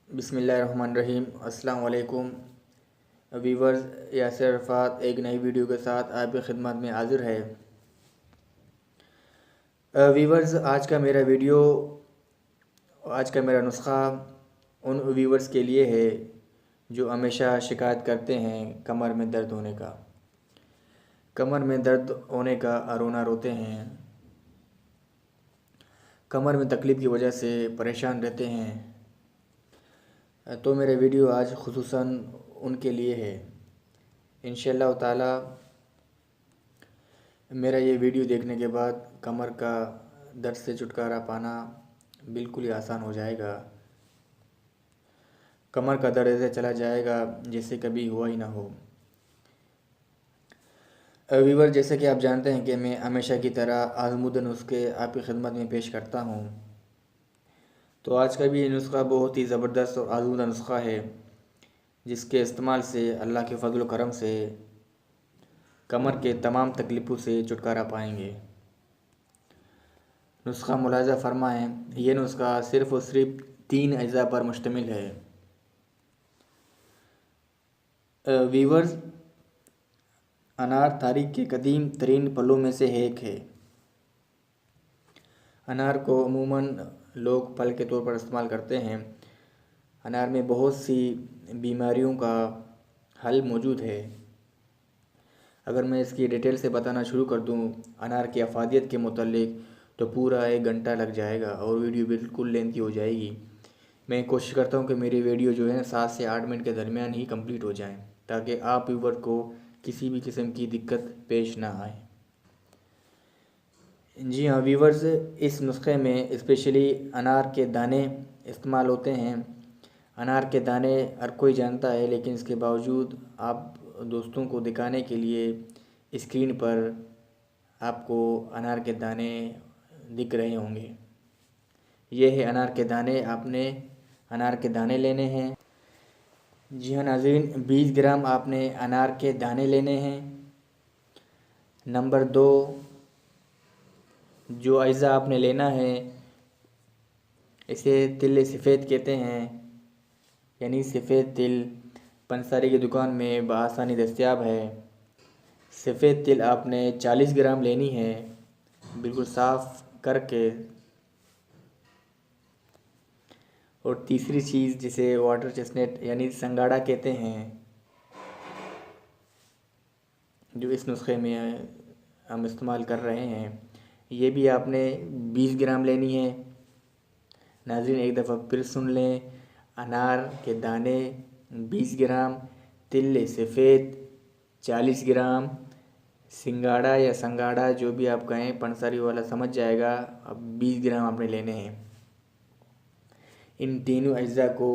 बिस्मिल्लाहिर्रहमानिर्रहीम। अस्सलाम वालेकुम वीवर्स। यासिर अरफात एक नई वीडियो के साथ आपकी खिदमत में हाजिर है। वीवर्स, आज का मेरा नुस्खा उन वीवर्स के लिए है जो हमेशा शिकायत करते हैं कमर में दर्द होने का। कमर में दर्द होने का रोना रोते हैं, कमर में तकलीफ़ की वजह से परेशान रहते हैं। तो मेरा वीडियो आज खुसूसन उनके लिए है। इंशाअल्लाह ताला मेरा ये वीडियो देखने के बाद कमर का दर्द से छुटकारा पाना बिल्कुल ही आसान हो जाएगा। कमर का दर्द ऐसे चला जाएगा जैसे कभी हुआ ही ना हो। व्यूअर, जैसे कि आप जानते हैं कि मैं हमेशा की तरह आज़मूदा नुस्खे आपकी खिदमत में पेश करता हूँ। तो आज का भी ये नुस्खा बहुत ही ज़बरदस्त और आज़मूदा नुस्खा है, जिसके इस्तेमाल से अल्लाह के फ़ज़ल व करम से कमर के तमाम तकलीफ़ों से छुटकारा पाएंगे। नुस्खा मुलाज़ा फ़रमाएँ। यह नुस्खा सिर्फ़ और सिर्फ 3 अज़ा पर मुश्तमिल है। वीवर्स, अनार तारीख़ के कदीम तरीन फलों में से एक है। अनार को अमूमन लोग फल के तौर पर इस्तेमाल करते हैं। अनार में बहुत सी बीमारियों का हल मौजूद है। अगर मैं इसकी डिटेल से बताना शुरू कर दूं अनार की अफादियत के मुतालिक, तो पूरा 1 घंटा लग जाएगा और वीडियो बिल्कुल लेंथी हो जाएगी। मैं कोशिश करता हूं कि मेरी वीडियो जो है 7 से 8 मिनट के दरमियान ही कंप्लीट हो जाए, ताकि आप व्यूवर को किसी भी किस्म की दिक्कत पेश ना आए। जी हाँ व्यूवर्स, इस नुस्खे में स्पेशली अनार के दाने इस्तेमाल होते हैं। अनार के दाने हर कोई जानता है, लेकिन इसके बावजूद आप दोस्तों को दिखाने के लिए स्क्रीन पर आपको अनार के दाने दिख रहे होंगे। ये है अनार के दाने। आपने अनार के दाने लेने हैं। जी हाँ नाज़रीन, 20 ग्राम आपने अनार के दाने लेने हैं। नंबर 2, जो अज्जा आपने लेना है इसे तिल सफ़ेद कहते हैं, यानी सफ़ेद तिल पंसारी की दुकान में बआसानी दस्तयाब है। सफ़ेद तिल आपने 40 ग्राम लेनी है, बिल्कुल साफ़ करके। और तीसरी चीज़ जिसे वाटर चेस्टनट यानी संगाड़ा कहते हैं, जो इस नुस्खे में हम इस्तेमाल कर रहे हैं, ये भी आपने 20 ग्राम लेनी है। नाज़रीन, एक दफ़ा फिर सुन लें। अनार के दाने 20 ग्राम, तिल सफ़ेद 40 ग्राम, सिंगाड़ा या संगाड़ा जो भी आप कहें, पंसारी वाला समझ जाएगा। अब 20 ग्राम आपने लेने हैं। इन तीनों अज्जा को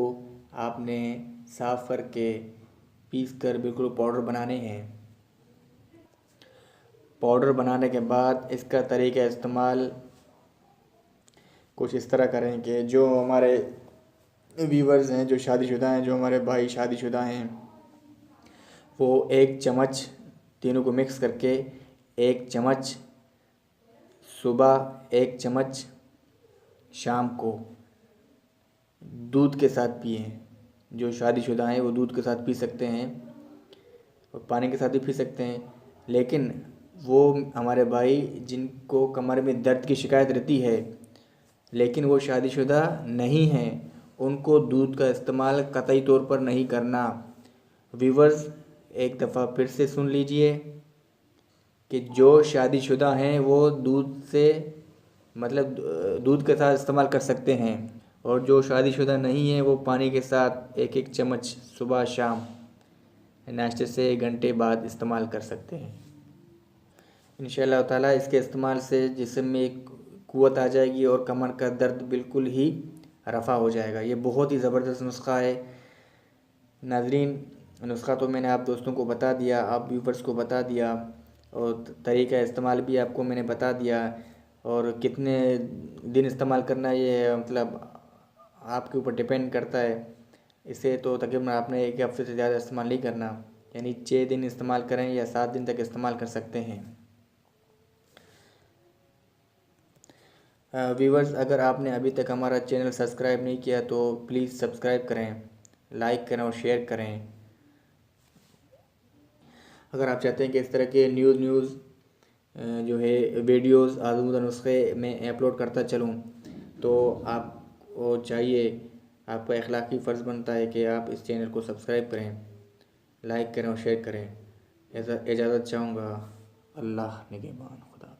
आपने साफ़ करके पीस कर बिल्कुल पाउडर बनाने हैं। पाउडर बनाने के बाद इसका तरीक़ा इस्तेमाल कुछ इस तरह करें कि जो हमारे व्यूवर्स हैं, जो शादीशुदा हैं, जो हमारे भाई शादीशुदा हैं, वो 1 चम्मच तीनों को मिक्स करके 1 चम्मच सुबह, 1 चम्मच शाम को दूध के साथ पिएं। जो शादीशुदा हैं वो दूध के साथ पी सकते हैं और पानी के साथ भी पी सकते हैं। लेकिन वो हमारे भाई जिनको कमर में दर्द की शिकायत रहती है लेकिन वो शादीशुदा नहीं हैं, उनको दूध का इस्तेमाल कतई तौर पर नहीं करना। व्यूवर्स, एक दफ़ा फिर से सुन लीजिए कि जो शादीशुदा हैं वो दूध से मतलब दूध के साथ इस्तेमाल कर सकते हैं, और जो शादीशुदा नहीं हैं वो पानी के साथ 1-1 चम्मच सुबह शाम नाश्ते से 1 घंटे बाद इस्तेमाल कर सकते हैं। इंशाअल्लाह ताला इसके इस्तेमाल से जिस्म में एक क़ुव्वत आ जाएगी और कमर का दर्द बिल्कुल ही रफ़ा हो जाएगा। ये बहुत ही ज़बरदस्त नुस्खा है। नाज़रीन, नुस्खा तो मैंने आप दोस्तों को बता दिया, आप व्यूवर्स को बता दिया, और तरीक़ा इस्तेमाल भी आपको मैंने बता दिया। और कितने दिन इस्तेमाल करना है ये मतलब आपके ऊपर डिपेंड करता है। इसे तो तकरीबन आपने 1 हफ़्ते से ज़्यादा इस्तेमाल नहीं करना, यानी 6 दिन इस्तेमाल करें या 7 दिन तक इस्तेमाल कर सकते हैं। व्यूवर्स, अगर आपने अभी तक हमारा चैनल सब्सक्राइब नहीं किया तो प्लीज़ सब्सक्राइब करें, लाइक करें और शेयर करें। अगर आप चाहते हैं कि इस तरह के न्यूज़ जो है वीडियोस आज़मूदा नुस्खे में अपलोड करता चलूँ, तो आपको चाहिए, आपका अखलाकी फ़र्ज़ बनता है कि आप इस चैनल को सब्सक्राइब करें, लाइक करें और शेयर करें। इजाज़त चाहूँगा। अल्लाह निगहबान। खुदा।